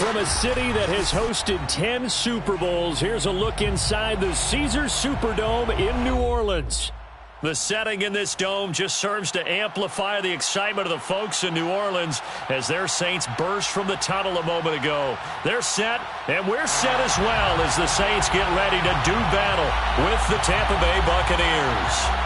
From a city that has hosted 10 Super Bowls, here's a look inside the Caesars Superdome in New Orleans. The setting in this dome just serves to amplify the excitement of the folks in New Orleans as their Saints burst from the tunnel a moment ago. They're set, and we're set as well as the Saints get ready to do battle with the Tampa Bay Buccaneers.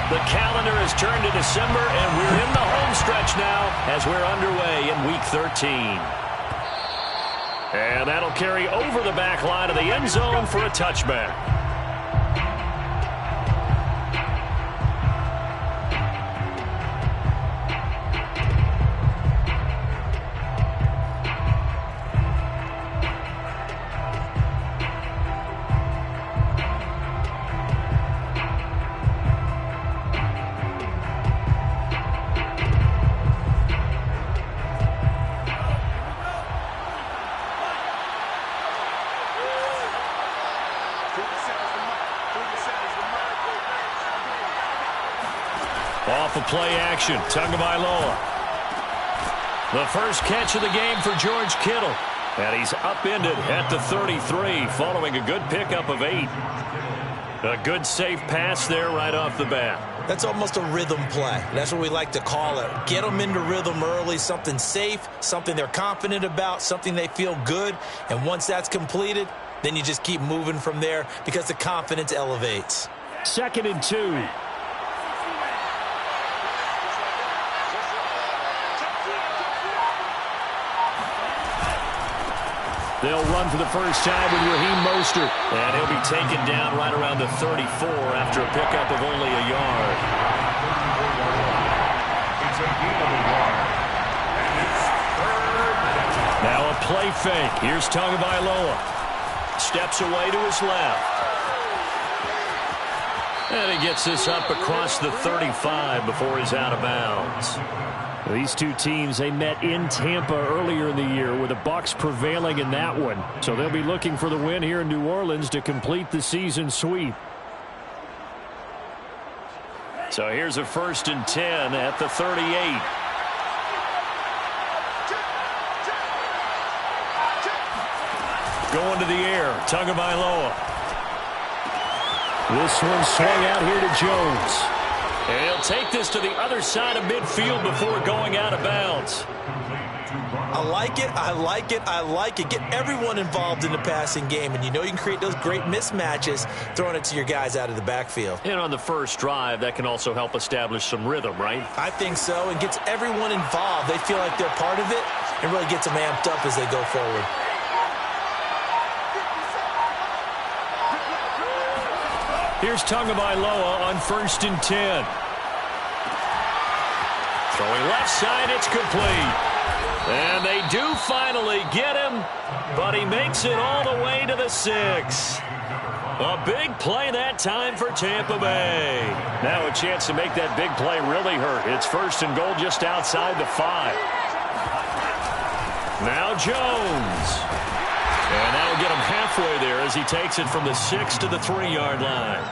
The calendar has turned to December, and we're in the home stretch now as we're underway in Week 13. And that'll carry over the back line of the end zone for a touchback. Off of play action, Tagovailoa. The first catch of the game for George Kittle. And he's upended at the 33 following a good pickup of 8. A good safe pass there right off the bat. That's almost a rhythm play. That's what we like to call it. Get them into rhythm early, something safe, something they're confident about, something they feel good. And once that's completed, then you just keep moving from there because the confidence elevates. 2nd and 2. They'll run for the first time with Raheem Mostert. And he'll be taken down right around the 34 after a pickup of only a yard. Now a play fake. Here's Tagovailoa. Steps away to his left. And he gets this up across the 35 before he's out of bounds. These two teams, they met in Tampa earlier in the year with the Bucs prevailing in that one. So they'll be looking for the win here in New Orleans to complete the season sweep. So here's a 1st and 10 at the 38. Going to the air, Tagovailoa. This one swung out here to Jones. And he'll take this to the other side of midfield before going out of bounds. I like it, I like it, I like it. Get everyone involved in the passing game, and you know you can create those great mismatches throwing it to your guys out of the backfield. And on the first drive, that can also help establish some rhythm, right? I think so, and gets everyone involved. They feel like they're part of it, and really gets them amped up as they go forward. Here's Tagovailoa on 1st and 10. Throwing left side, it's complete. And they do finally get him, but he makes it all the way to the 6. A big play that time for Tampa Bay. Now a chance to make that big play really hurt. It's 1st and goal just outside the 5. Now Jones. And that'll get him halfway there as he takes it from the 6 to the 3-yard line.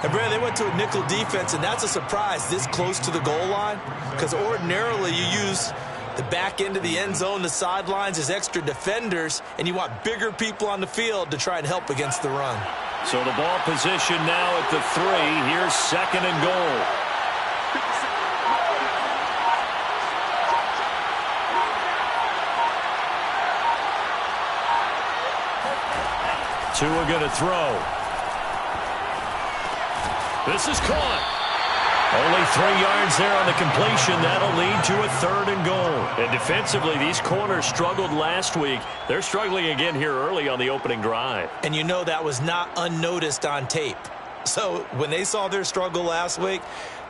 And Brad, they went to a nickel defense, and that's a surprise this close to the goal line, because ordinarily you use the back end of the end zone, the sidelines as extra defenders, and you want bigger people on the field to try and help against the run. So the ball position now at the 3. Here's 2nd and goal. Two are going to throw. This is caught. Only 3 yards there on the completion. That'll lead to a 3rd and goal. And defensively, these corners struggled last week. They're struggling again here early on the opening drive. And you know that was not unnoticed on tape. So when they saw their struggle last week,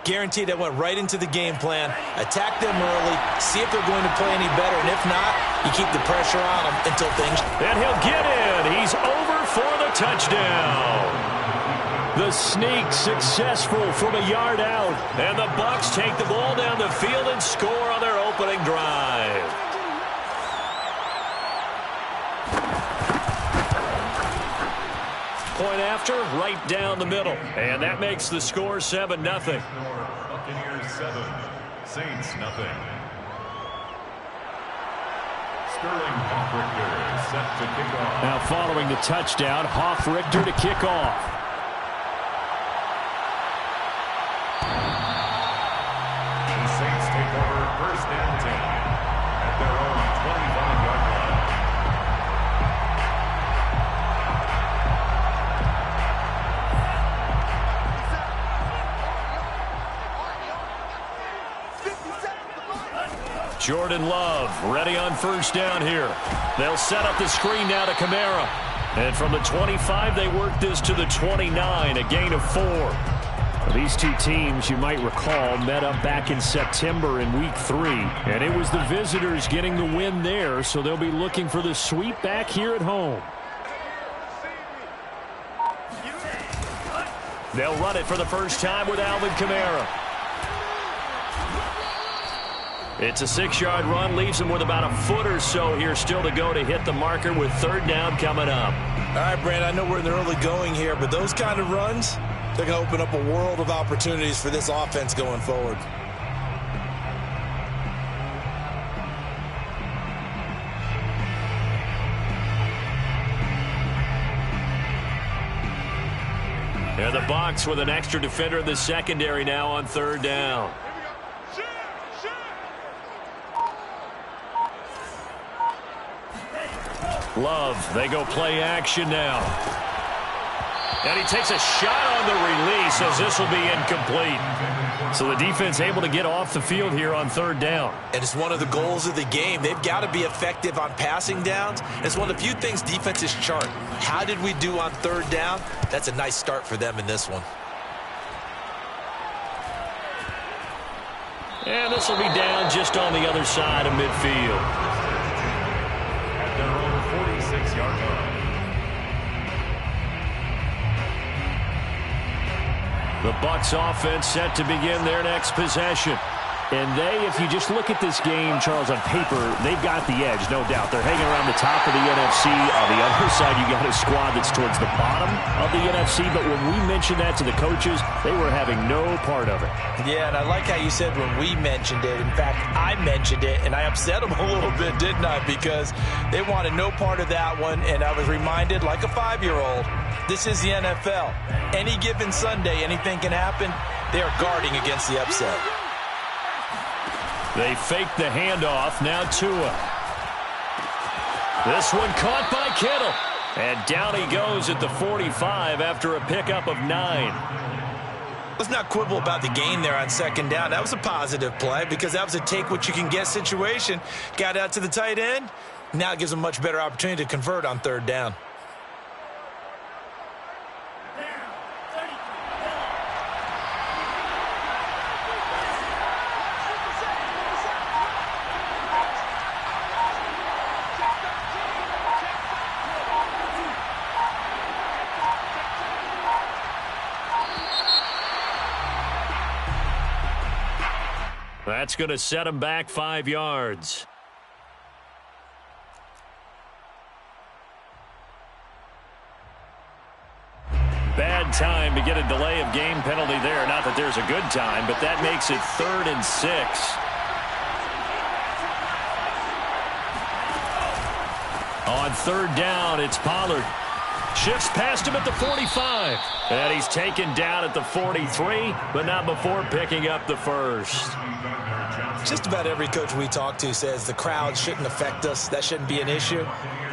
Guaranteed that went right into the game plan. Attack them early, see if they're going to play any better, and if not, you keep the pressure on them until things... And he'll get in. He's over for the touchdown. The sneak successful from a yard out. And the Bucs take the ball down the field and score on their opening drive. Point after, right down the middle. And that makes the score 7-0. Buccaneers 7, Saints 0. Sterling Hoffrichter set to kick off. Now following the touchdown, Hoffrichter to kick off. The Saints take over first and 10 at their own 25-yard line. Jordan Love ready on first down here. They'll set up the screen now to Kamara. And from the 25, they work this to the 29, a gain of 4. These two teams, you might recall, met up back in September in Week 3. And it was the visitors getting the win there, so they'll be looking for the sweep back here at home. They'll run it for the first time with Alvin Kamara. It's a 6-yard run, leaves them with about a foot or so here still to go to hit the marker with third down coming up. All right, Brandon, I know we're in the early going here, but those kind of runs, they're going to open up a world of opportunities for this offense going forward. And the Bucs with an extra defender in the secondary now on third down. Love, they go play action now. And he takes a shot on the release as this will be incomplete. So the defense able to get off the field here on third down. And it's one of the goals of the game. They've got to be effective on passing downs. It's one of the few things defenses chart. How did we do on third down? That's a nice start for them in this one. And this will be down just on the other side of midfield. At their own 46-yard line. The Bucs offense set to begin their next possession. And they, if you just look at this game, Charles, on paper, they've got the edge, no doubt. They're hanging around the top of the NFC. On the other side, you got a squad that's towards the bottom of the NFC. But when we mentioned that to the coaches, they were having no part of it. Yeah, and I like how you said when we mentioned it. In fact, I mentioned it, and I upset them a little bit, didn't I? Because they wanted no part of that one, and I was reminded, like a 5-year-old, this is the NFL. Any given Sunday, anything can happen. They are guarding against the upset. They fake the handoff. Now Tua. This one caught by Kittle. And down he goes at the 45 after a pickup of 9. Let's not quibble about the gain there on second down. That was a positive play because that was a take-what-you-can-get situation. Got out to the tight end. Now it gives them a much better opportunity to convert on third down. That's going to set him back 5 yards. Bad time to get a delay of game penalty there. Not that there's a good time, but that makes it 3rd and 6. On third down, it's Pollard. Shifts past him at the 45. And he's taken down at the 43, but not before picking up the first. Just about every coach we talk to says the crowd shouldn't affect us. That shouldn't be an issue.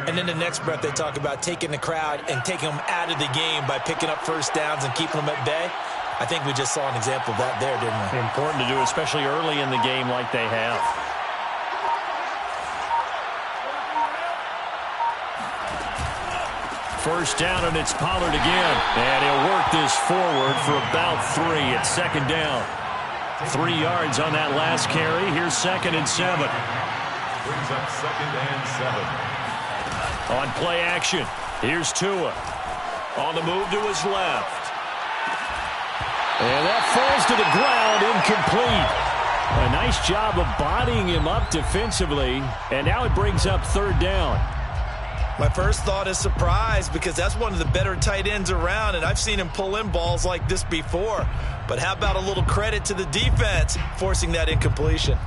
And then the next breath they talk about taking the crowd and taking them out of the game by picking up first downs and keeping them at bay. I think we just saw an example of that there, didn't we? Important to do, especially early in the game like they have. First down, and it's Pollard again. And he'll work this forward for about 3 at second down. 3 yards on that last carry. Here's 2nd and 7. Brings up 2nd and 7. On play action, here's Tua. On the move to his left. And that falls to the ground, incomplete. A nice job of bodying him up defensively. And now it brings up 3rd down. My first thought is surprise, because that's one of the better tight ends around, and I've seen him pull in balls like this before. But how about a little credit to the defense forcing that incompletion?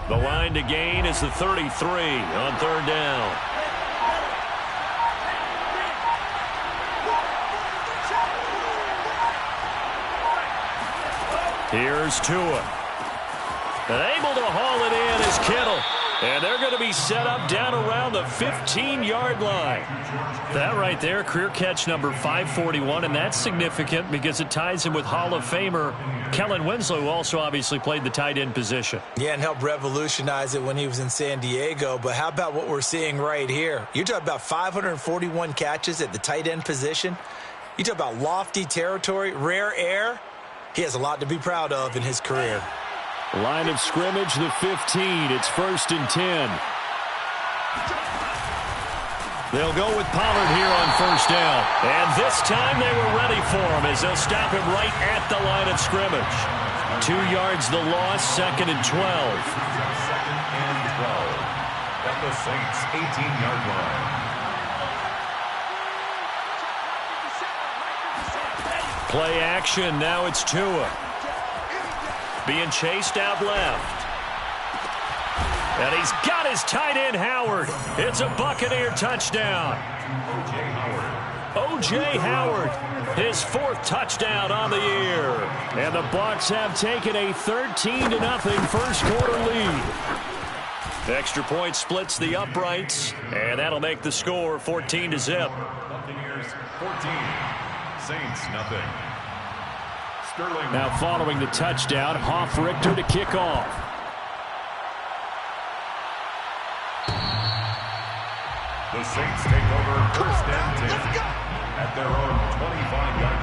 The line to gain is the 33 on 3rd down. Here's Tua. And able to haul it in is Kittle. And they're going to be set up down around the 15-yard line. That right there, career catch number 541, and that's significant because it ties him with Hall of Famer Kellen Winslow, who also obviously played the tight end position. Yeah, and helped revolutionize it when he was in San Diego. But how about what we're seeing right here? You're talking about 541 catches at the tight end position. You talk about lofty territory, rare air. He has a lot to be proud of in his career. Line of scrimmage, the 15. It's 1st and 10. They'll go with Pollard here on 1st down. And this time they were ready for him as they'll stop him right at the line of scrimmage. 2 yards the loss, 2nd and 12. 2nd and 12 at the Saints' 18-yard line. Play action, now it's Tua. Being chased out left. And he's got his tight end, Howard. It's a Buccaneer touchdown. O.J. Howard, his 4th touchdown on the year. And the Bucs have taken a 13-0 first quarter lead. Extra point splits the uprights, and that'll make the score 14-0. Buccaneers 14, Saints nothing. Sterling. Now following the touchdown, Hoff-Richter to kick off. The Saints take over 1st and 10 at their own 25-yard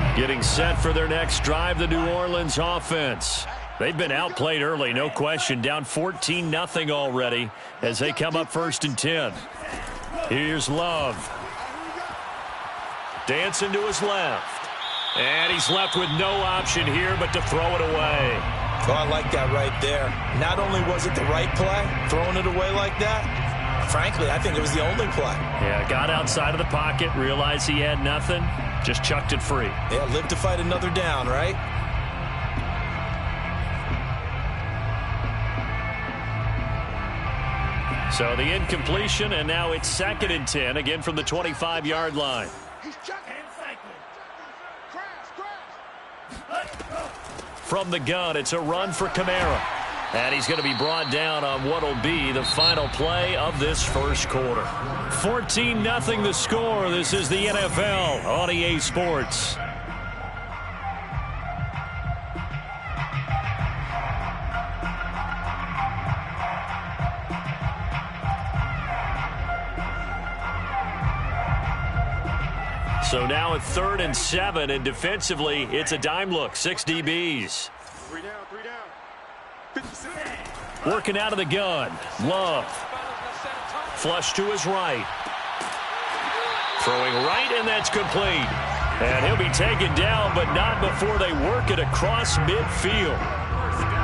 line. Getting set for their next drive, the New Orleans offense. They've been outplayed early, no question. Down 14-0 already as they come up 1st and 10. Here's Love. Dancing to his left. And he's left with no option here but to throw it away. Oh, I like that right there. Not only was it the right play, throwing it away like that, frankly, I think it was the only play. Yeah, got outside of the pocket, realized he had nothing, just chucked it free. Yeah, live to fight another down, right? So the incompletion, and now it's 2nd and 10, again from the 25-yard line. From the gun, it's a run for Kamara. And he's going to be brought down on what will be the final play of this first quarter. 14-0 the score. This is the NFL on EA Sports. So now at 3rd and 7, and defensively, it's a dime look. 6 DBs. 3 down, 3 down. Working out of the gun. Love. Flush to his right. Throwing right, and that's complete. And he'll be taken down, but not before they work it across midfield.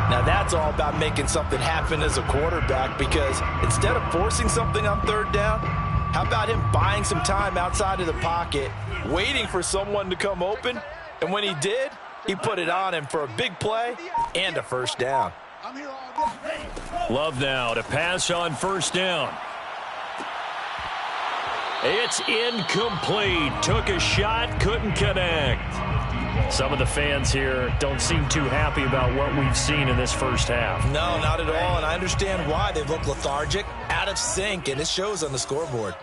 Now that's all about making something happen as a quarterback, because instead of forcing something on 3rd down, how about him buying some time outside of the pocket, waiting for someone to come open, and when he did, he put it on him for a big play and a 1st down. Love now to pass on 1st down. It's incomplete. Took a shot, couldn't connect. Some of the fans here don't seem too happy about what we've seen in this first half. No, not at all, and I understand why. They look lethargic, out of sync, and it shows on the scoreboard.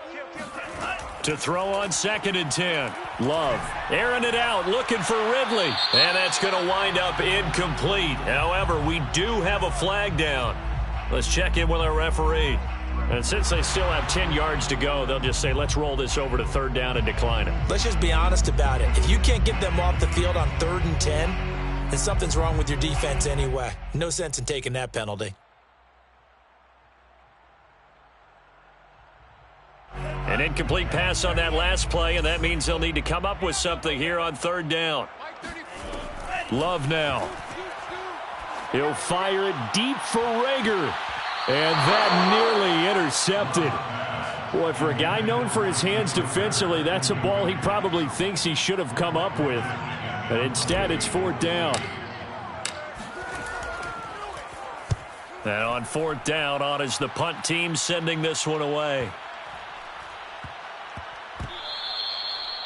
To throw on 2nd and 10. Love airing it out, looking for Ridley. And that's going to wind up incomplete. However, we do have a flag down. Let's check in with our referee. And since they still have 10 yards to go, they'll just say, let's roll this over to 3rd down and decline it. Let's just be honest about it. If you can't get them off the field on 3rd and 10, then something's wrong with your defense anyway. No sense in taking that penalty. An incomplete pass on that last play, and that means they'll need to come up with something here on 3rd down. Love now. He'll fire it deep for Rager. And that nearly intercepted. Boy, for a guy known for his hands defensively, that's a ball he probably thinks he should have come up with. But instead, it's 4th down. And on 4th down, on is the punt team sending this one away.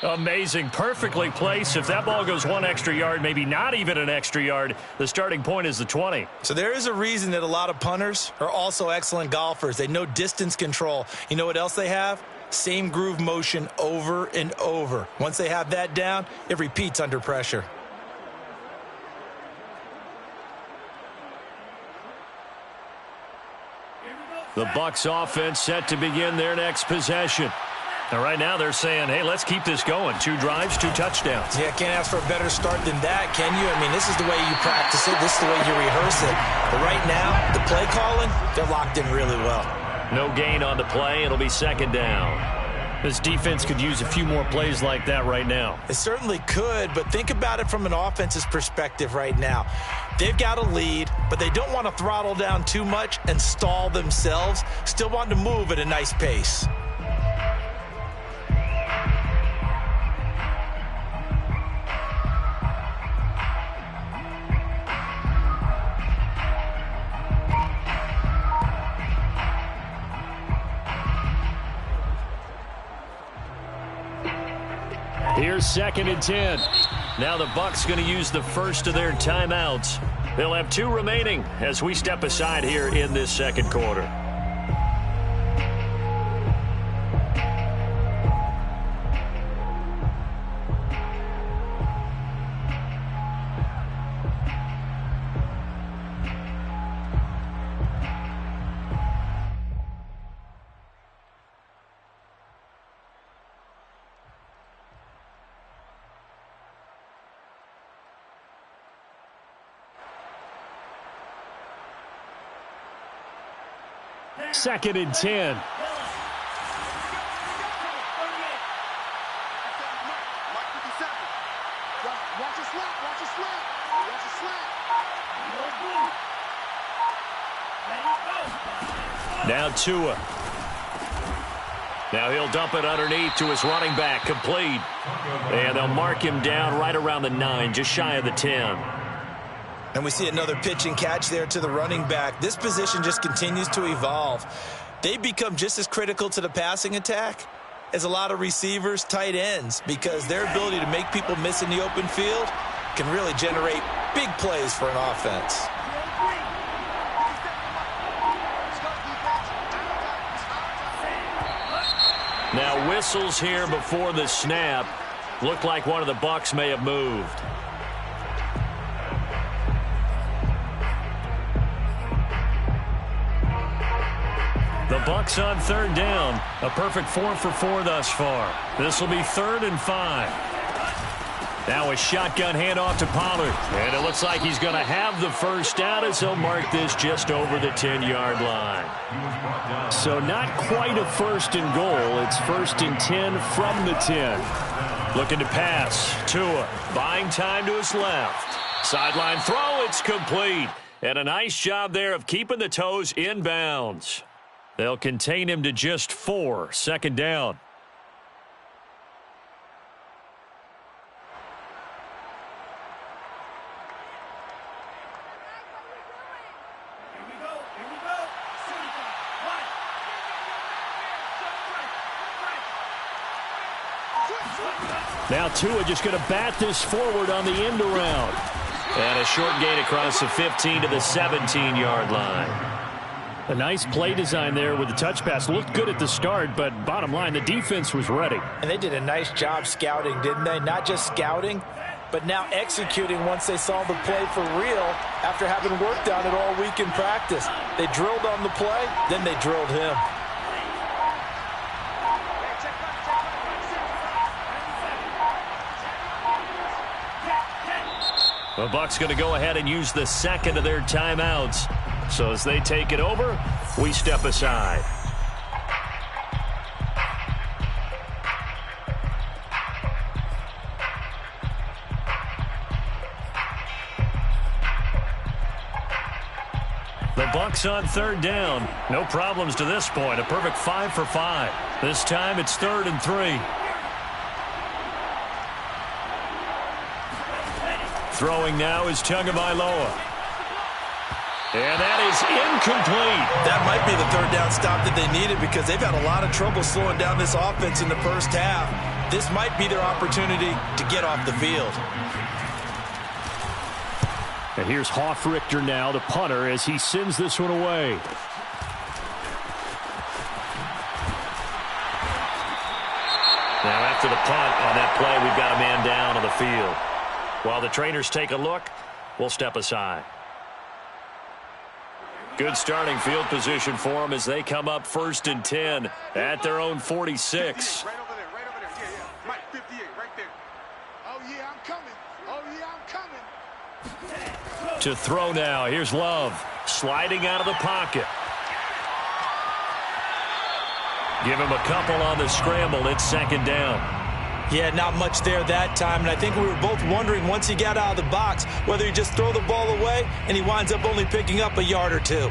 Amazing. Perfectly placed. If that ball goes 1 extra yard, maybe not even an extra yard, the starting point is the 20. So there is a reason that a lot of punters are also excellent golfers. They know distance control. You know what else they have? Same groove motion over and over. Once they have that down, it repeats under pressure. The Bucs offense set to begin their next possession. And right now they're saying, hey, let's keep this going. 2 drives, 2 touchdowns. Yeah, can't ask for a better start than that, can you? I mean, this is the way you practice it. This is the way you rehearse it. But right now, the play calling, they're locked in really well. No gain on the play. It'll be 2nd down. This defense could use a few more plays like that right now. It certainly could, but think about it from an offense's perspective right now. They've got a lead, but they don't want to throttle down too much and stall themselves. Still want to move at a nice pace. Here's 2nd and 10. Now the Bucs going to use the first of their timeouts. They'll have 2 remaining as we step aside here in this 2nd quarter. Second and 10. Now Tua. Now he'll dump it underneath to his running back, complete. And they'll mark him down right around the 9, just shy of the 10. And we see another pitch and catch there to the running back. This position just continues to evolve. They've become just as critical to the passing attack as a lot of receivers, tight ends, because their ability to make people miss in the open field can really generate big plays for an offense. Now whistles here before the snap. Looked like one of the Bucs may have moved. The Bucs on 3rd down. A perfect 4 for 4 thus far. This will be 3rd and 5. Now a shotgun handoff to Pollard. And it looks like he's going to have the first down as he'll mark this just over the 10-yard line. So not quite a 1st and goal. It's 1st and 10 from the 10. Looking to pass. Tua buying time to his left. Sideline throw. It's complete. And a nice job there of keeping the toes in bounds. They'll contain him to just 4. 2nd down. Now Tua just going to bat this forward on the end around. And a short gain across the 15 to the 17-yard line. A nice play design there with the touch pass. Looked good at the start, but bottom line, the defense was ready. And they did a nice job scouting, didn't they? Not just scouting, but now executing once they saw the play for real after having worked on it all week in practice. They drilled on the play, then they drilled him. The Bucs going to go ahead and use the second of their timeouts. So as they take it over, we step aside. The Bucs on third down. No problems to this point. A perfect 5 for 5. This time it's 3rd and 3. Throwing now is Tagovailoa. And that is incomplete. That might be the third down stop that they needed because they've had a lot of trouble slowing down this offense in the first half. This might be their opportunity to get off the field. And here's Hoff-Richter now, the punter, as he sends this one away. Now after the punt on that play, we've got a man down on the field. While the trainers take a look, we'll step aside. Good starting field position for them as they come up 1st and 10 at their own 46. Right over there, right over there. Yeah, yeah. Mike, 58, right there. Oh, yeah, I'm coming. Oh, yeah, I'm coming. To throw now. Here's Love sliding out of the pocket. Give him a couple on the scramble. It's 2nd down. Yeah, not much there that time, and I think we were both wondering once he got out of the box whether he just throw the ball away and he winds up only picking up a yard or two.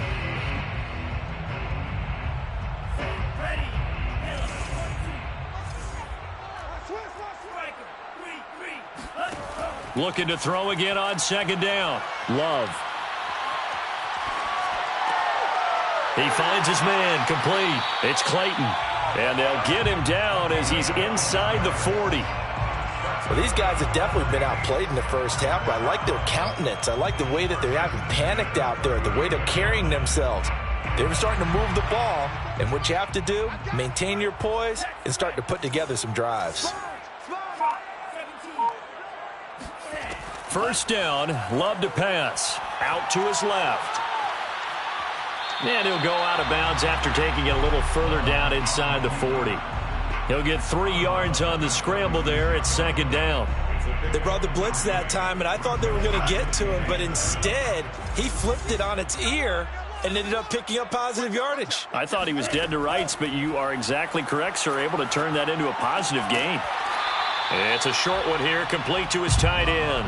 Looking to throw again on 2nd down. Love. He finds his man, complete. It's Clayton. And they'll get him down as he's inside the 40. Well, these guys have definitely been outplayed in the first half, but I like their countenance. I like the way that they haven't panicked out there, the way they're carrying themselves. They're starting to move the ball, and what you have to do, maintain your poise and start to put together some drives. 1st down, Love to pass. Out to his left. And he'll go out of bounds after taking it a little further down inside the 40. He'll get 3 yards on the scramble there at 2nd down. They brought the blitz that time, and I thought they were going to get to him, but instead, he flipped it on its ear and ended up picking up positive yardage. I thought he was dead to rights, but you are exactly correct, sir. Able to turn that into a positive gain. It's a short one here, complete to his tight end.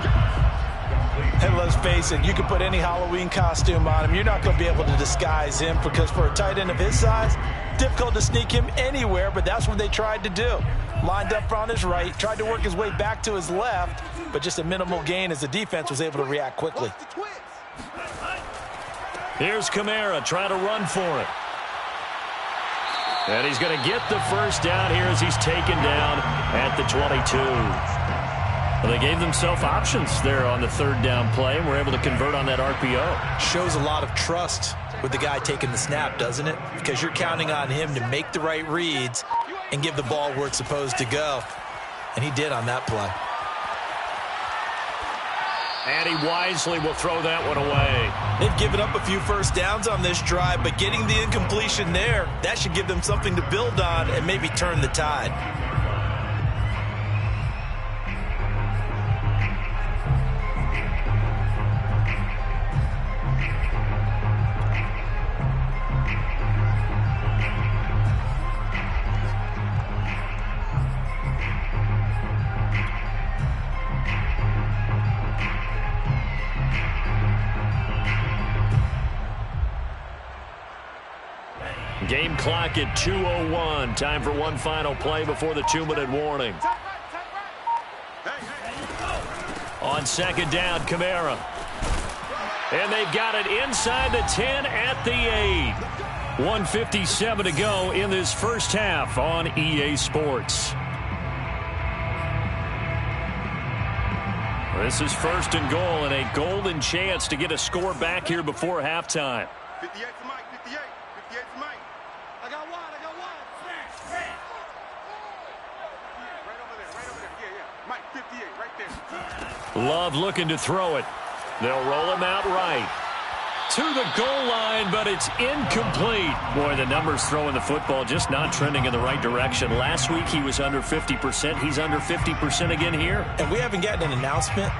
And let's face it, you can put any Halloween costume on him. You're not going to be able to disguise him because for a tight end of his size, difficult to sneak him anywhere, but that's what they tried to do. Lined up on his right, tried to work his way back to his left, but just a minimal gain as the defense was able to react quickly. Here's Kamara trying to run for it. And he's going to get the 1st down here as he's taken down at the 22. Well, they gave themselves options there on the 3rd down play and were able to convert on that RPO. Shows a lot of trust with the guy taking the snap, doesn't it? Because you're counting on him to make the right reads and give the ball where it's supposed to go. And he did on that play. And he wisely will throw that one away. They've given up a few 1st downs on this drive, but getting the incompletion there, that should give them something to build on and maybe turn the tide. Game clock at 2:01. Time for one final play before the 2-minute warning. On 2nd down, Kamara. And they've got it inside the 10 at the 8. 1:57 to go in this first half on EA Sports. This is 1st and goal and a golden chance to get a score back here before halftime. 58 for Mike, 58. Yeah, it's Mike. I got one. Right over there. Yeah. Mike, 58, right there. Love looking to throw it. They'll roll him out right. To the goal line, but it's incomplete. Boy, the numbers throwing the football just not trending in the right direction. Last week he was under 50%. He's under 50% again here. And we haven't gotten an announcement,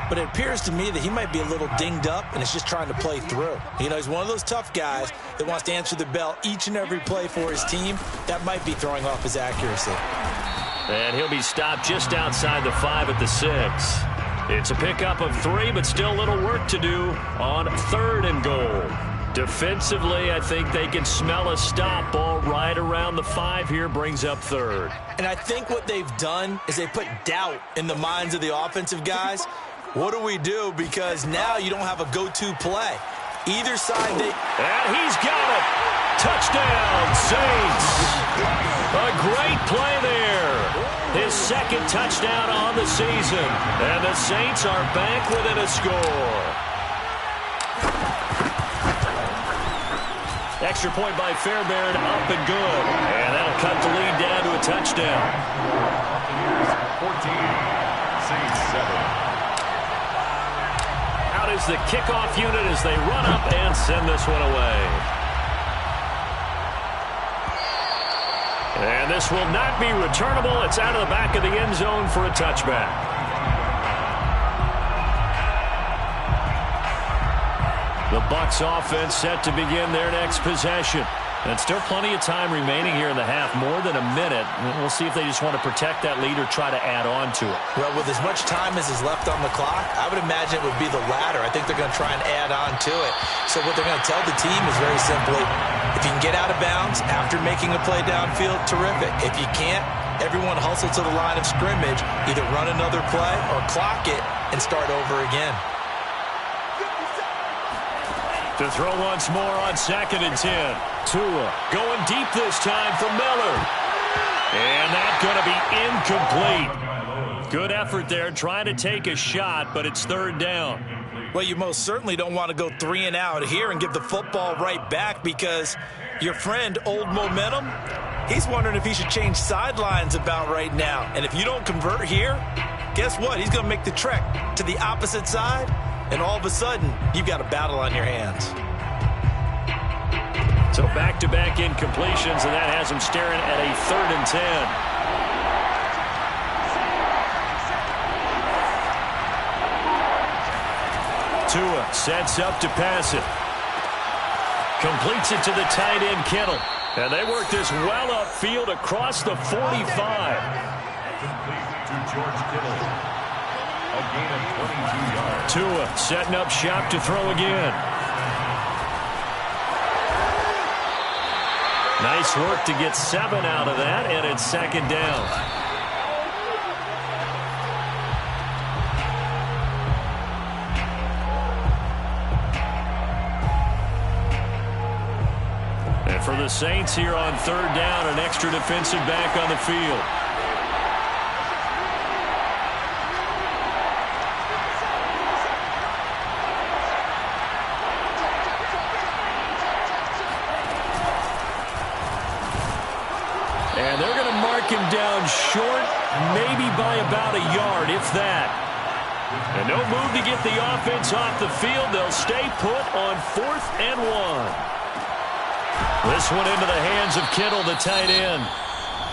but it appears to me that he might be a little dinged up and is just trying to play through. You know, he's one of those tough guys that wants to answer the bell each and every play for his team. That might be throwing off his accuracy. And he'll be stopped just outside the 5 at the 6. It's a pickup of 3, but still a little work to do on 3rd and goal. Defensively, I think they can smell a stop ball right around the 5 here, brings up 3rd. And I think what they've done is they put doubt in the minds of the offensive guys. What do we do? Because now you don't have a go-to play. Either side, And he's got it! Touchdown, Saints! A great play there. His 2nd touchdown on the season. And the Saints are back within a score. Extra point by Fairbairn, up and good. And that'll cut the lead down to a touchdown. 14, Saints 7. Out is the kickoff unit as they run up and send this one away. And this will not be returnable. It's out of the back of the end zone for a touchback. The Bucs offense set to begin their next possession. And still plenty of time remaining here in the half, more than a minute. We'll see if they just want to protect that lead or try to add on to it. well, with as much time as is left on the clock, I would imagine it would be the latter. I think they're going to try and add on to it. So what they're going to tell the team is very simply, if you can get out of bounds after making a play downfield, terrific. If you can't, everyone hustle to the line of scrimmage, either run another play or clock it and start over again. To throw once more on 2nd and 10. Tua going deep this time for Miller. And that's going to be incomplete. Good effort there trying to take a shot, but it's 3rd down. Well, you most certainly don't want to go 3 and out here and give the football right back because your friend, Old Momentum, he's wondering if he should change sidelines about right now. And if you don't convert here, guess what? He's going to make the trek to the opposite side, and all of a sudden, you've got a battle on your hands. So back-to-back incompletions, and that has him staring at a 3rd and 10. Tua sets up to pass it. Completes it to the tight end, Kittle. And they work this well upfield across the 45. Complete to George Kittle. A gain of 22 yards. Tua setting up shop to throw again. Nice work to get 7 out of that, and it's 2nd down. And for the Saints here on 3rd down, an extra defensive back on the field. And they're going to mark him down short, maybe by about a yard, if that. And no move to get the offense off the field. They'll stay put on 4th and 1. This one into the hands of Kittle, the tight end.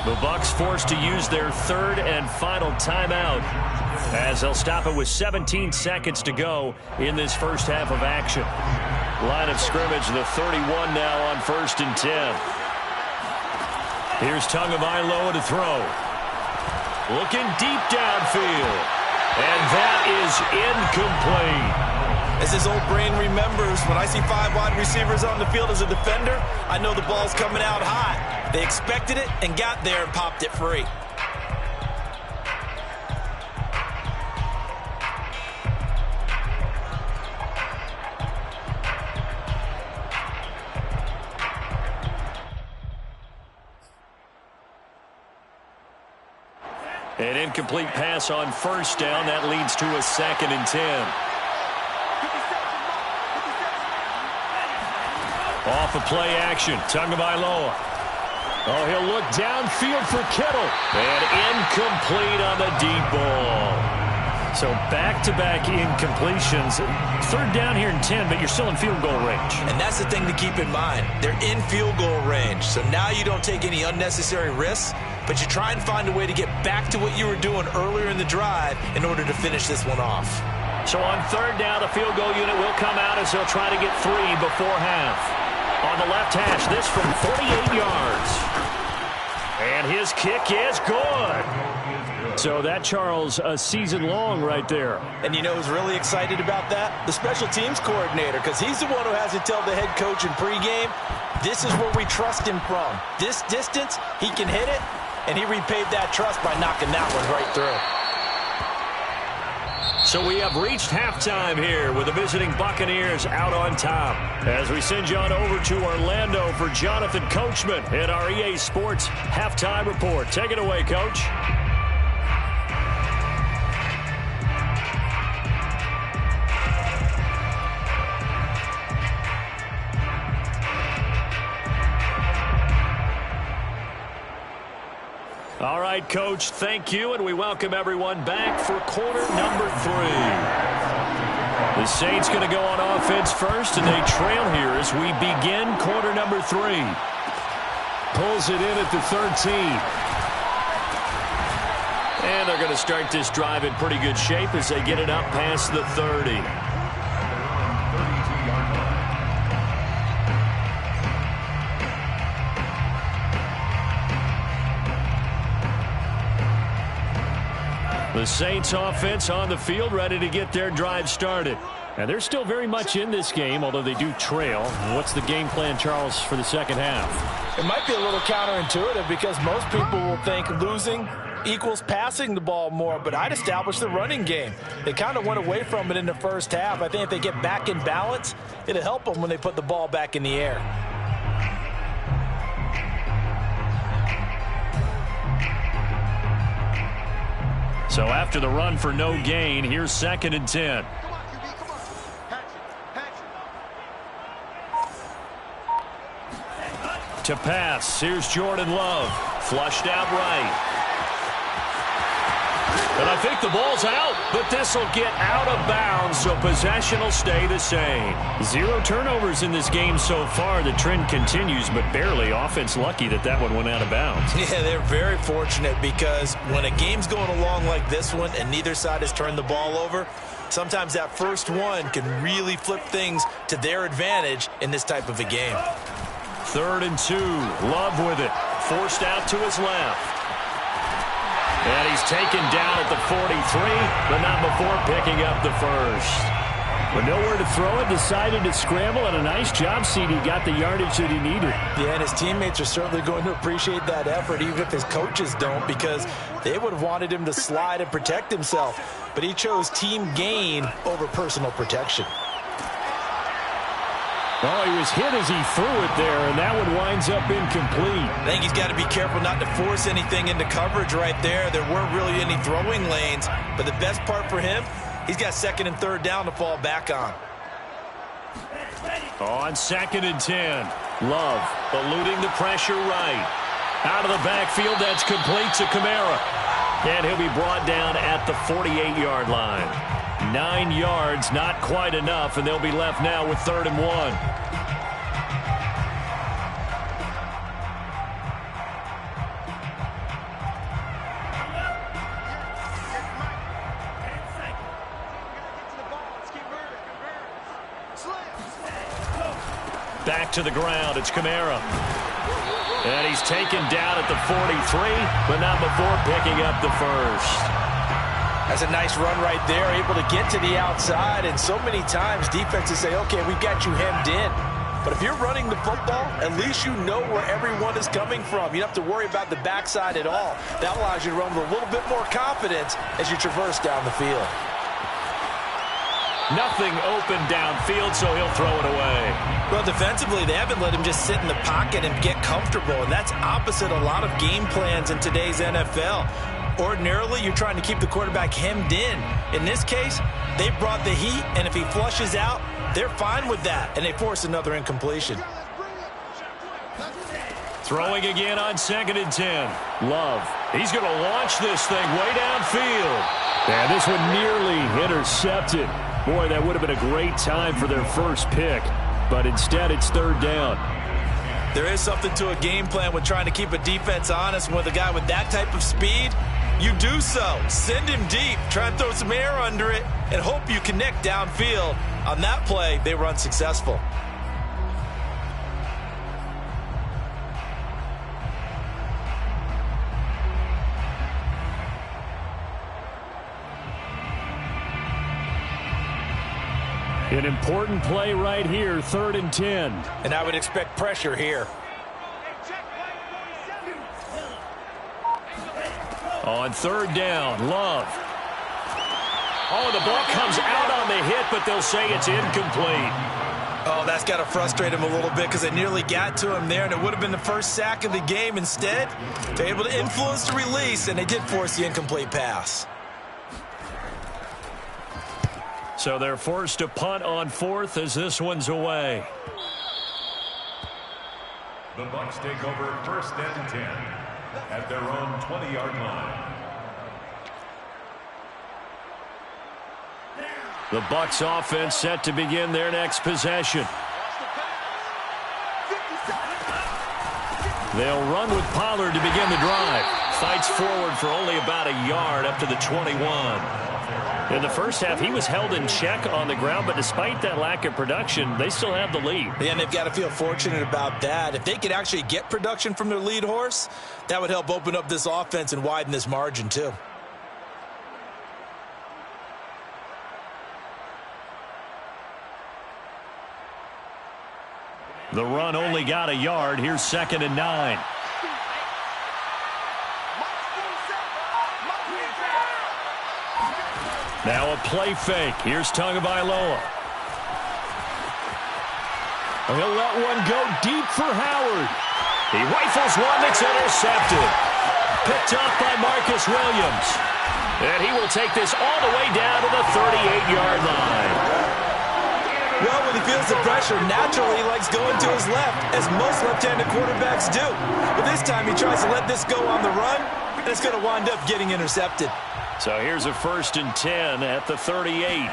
The Bucs forced to use their 3rd and final timeout as they'll stop it with 17 seconds to go in this first half of action. Line of scrimmage, the 31 now on 1st and 10. Here's Tagovailoa to throw. Looking deep downfield. And that is incomplete. As his old brain remembers, when I see 5 wide receivers on the field as a defender, I know the ball's coming out hot. They expected it and got there and popped it free. An incomplete pass on 1st down. That leads to a 2nd and 10. Off of play action. Tagovailoa. Oh, he'll look downfield for Kittle. And incomplete on the deep ball. So back-to-back incompletions. Third down here in 10, but you're still in field goal range. And that's the thing to keep in mind. They're in field goal range. So now you don't take any unnecessary risks, but you try and find a way to get back to what you were doing earlier in the drive in order to finish this one off. So on third down, the field goal unit will come out as they'll try to get 3 before half. On the left hash, this from 48 yards. And his kick is good. So that, Charles, a season long right there. And you know who's really excited about that? The special teams coordinator, because he's the one who has to tell the head coach in pregame, this is where we trust him from. This distance, he can hit it, and he repaid that trust by knocking that one right through. So we have reached halftime here with the visiting Buccaneers out on top. As we send you on over to Orlando for Jonathan Coachman at our EA Sports Halftime Report. Take it away, Coach. All right, Coach, thank you, and we welcome everyone back for quarter number 3. The Saints going to go on offense first, and they trail here as we begin quarter number 3. Pulls it in at the 13. And they're going to start this drive in pretty good shape as they get it up past the 30. The Saints offense on the field, ready to get their drive started. And they're still very much in this game, although they do trail. What's the game plan, Charles, for the second half? It might be a little counterintuitive because most people will think losing equals passing the ball more, but I'd establish the running game. They kind of went away from it in the first half. I think if they get back in balance, it'll help them when they put the ball back in the air. So after the run for no gain, here's 2nd and 10. To pass, here's Jordan Love. Flushed out right. And I think the ball's out, but this will get out of bounds, so possession will stay the same. 0 turnovers in this game so far. The trend continues, but barely. Offense lucky that one went out of bounds. Yeah, they're very fortunate because when a game's going along like this one and neither side has turned the ball over, sometimes that first one can really flip things to their advantage in this type of a game. 3rd and 2. Love with it. Forced out to his left. And he's taken down at the 43, but not before picking up the first. But nowhere to throw it, decided to scramble, and a nice job, CD. Got the yardage that he needed. Yeah, and his teammates are certainly going to appreciate that effort, even if his coaches don't, because they would have wanted him to slide and protect himself. But he chose team gain over personal protection. Oh, he was hit as he threw it there, and that one winds up incomplete. I think he's got to be careful not to force anything into coverage right there. There weren't really any throwing lanes, but the best part for him, he's got 2nd and 3rd down to fall back on. On 2nd and 10, Love eluding the pressure right. Out of the backfield, that's complete to Kamara. And he'll be brought down at the 48-yard line. 9 yards, not quite enough, and they'll be left now with 3rd and 1. Back to the ground, it's Kamara. And he's taken down at the 43, but not before picking up the first. That's a nice run right there, able to get to the outside, and so many times defenses say, okay, we've got you hemmed in. But if you're running the football, at least you know where everyone is coming from. You don't have to worry about the backside at all. That allows you to run with a little bit more confidence as you traverse down the field. Nothing open downfield, so he'll throw it away. Well, defensively, they haven't let him just sit in the pocket and get comfortable, and that's opposite a lot of game plans in today's NFL. Ordinarily, you're trying to keep the quarterback hemmed in. In this case, they brought the heat, and if he flushes out, they're fine with that, and they force another incompletion. Throwing again on 2nd and 10. Love. He's going to launch this thing way downfield. And this one nearly intercepted. Boy, that would have been a great time for their first pick. But instead, it's 3rd down. There is something to a game plan when trying to keep a defense honest. With a guy with that type of speed, you do so. Send him deep. Try and throw some air under it and hope you connect downfield. On that play, they were unsuccessful. An important play right here, 3rd and 10. And I would expect pressure here. On 3rd down, Love. Oh, the ball comes out on the hit, but they'll say it's incomplete. Oh, that's got to frustrate him a little bit because they nearly got to him there, and it would have been the first sack of the game. Instead, they're able to influence the release, and they did force the incomplete pass. So they're forced to punt on 4th as this one's away. The Bucs take over 1st and 10 at their own 20-yard line. The Bucs offense set to begin their next possession. They'll run with Pollard to begin the drive. Fights forward for only about a yard up to the 21. In the first half, he was held in check on the ground, but despite that lack of production, they still have the lead. Yeah, and they've got to feel fortunate about that. If they could actually get production from their lead horse, that would help open up this offense and widen this margin too. The run only got a yard. Here's 2nd and 9. Now a play fake. Here's Tagovailoa. He'll let one go deep for Howard. He rifles one that's intercepted. Picked up by Marcus Williams. And he will take this all the way down to the 38-yard line. Well, when he feels the pressure, naturally he likes going to his left, as most left-handed quarterbacks do. But this time he tries to let this go on the run, and it's going to wind up getting intercepted. So here's a 1st and 10 at the 38.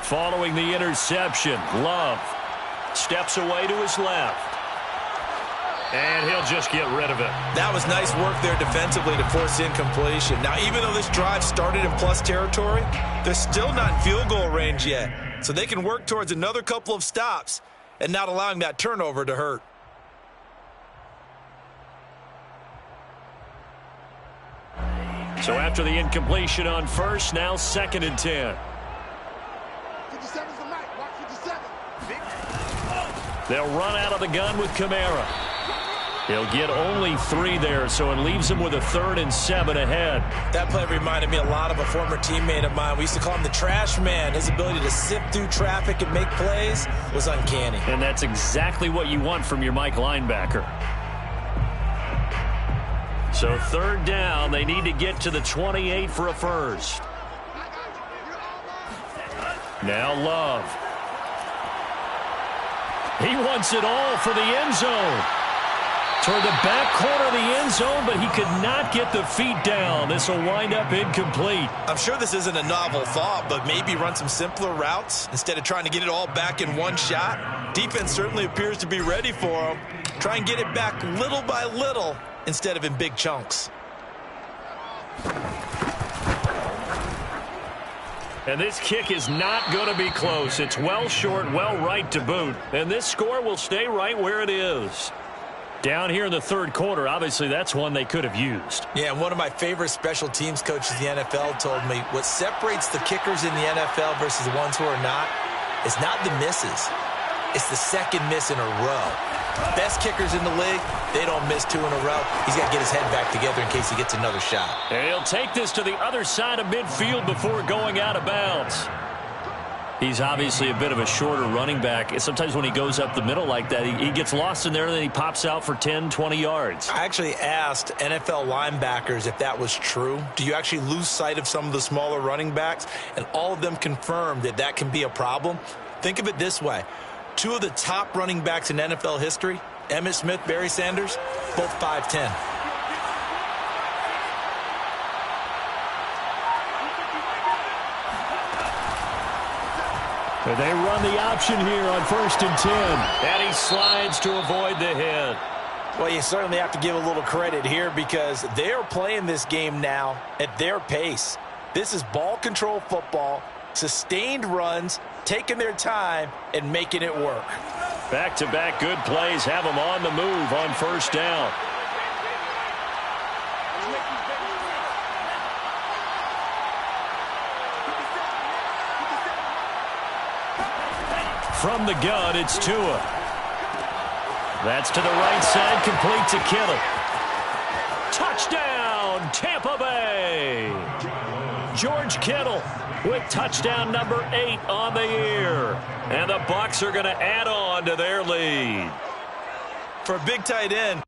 Following the interception, Love steps away to his left. And he'll just get rid of it. That was nice work there defensively to force incompletion. Now, even though this drive started in plus territory, they're still not in field goal range yet. So they can work towards another couple of stops and not allowing that turnover to hurt. So after the incompletion on 1st, now 2nd and 10. 57's the mic. Watch 57. They'll run out of the gun with Kamara. He'll get only 3 there, so it leaves him with a 3rd and 7 ahead. That play reminded me a lot of a former teammate of mine. We used to call him the trash man. His ability to sift through traffic and make plays was uncanny. And that's exactly what you want from your Mike linebacker. So 3rd down, they need to get to the 28 for a first. Now Love. He wants it all for the end zone. Toward the back corner of the end zone, but he could not get the feet down. This will wind up incomplete. I'm sure this isn't a novel thought, but maybe run some simpler routes instead of trying to get it all back in one shot. Defense certainly appears to be ready for him. Try and get it back little by little instead of in big chunks. And this kick is not going to be close. It's well short, well right to boot. And this score will stay right where it is. Down here in the 3rd quarter, obviously that's one they could have used. Yeah, and one of my favorite special teams coaches in the NFL told me what separates the kickers in the NFL versus the ones who are not is not the misses. It's the second miss in a row. Best kickers in the league, they don't miss 2 in a row. He's got to get his head back together in case he gets another shot. And he'll take this to the other side of midfield before going out of bounds. He's obviously a bit of a shorter running back. Sometimes when he goes up the middle like that, he gets lost in there and then he pops out for 10, 20 yards. I actually asked NFL linebackers if that was true. Do you actually lose sight of some of the smaller running backs? And all of them confirmed that that can be a problem. Think of it this way. 2 of the top running backs in NFL history, Emmitt Smith, Barry Sanders, both 5'10". They run the option here on 1st and 10. And he slides to avoid the hit. Well, you certainly have to give a little credit here because they're playing this game now at their pace. This is ball control football, sustained runs, taking their time, and making it work. Back-to-back good plays have them on the move on 1st down. From the gun, it's Tua. That's to the right side, complete to Kittle. Touchdown, Tampa Bay! George Kittle with touchdown number 8 on the year. And the Bucs are going to add on to their lead. For a big tight end,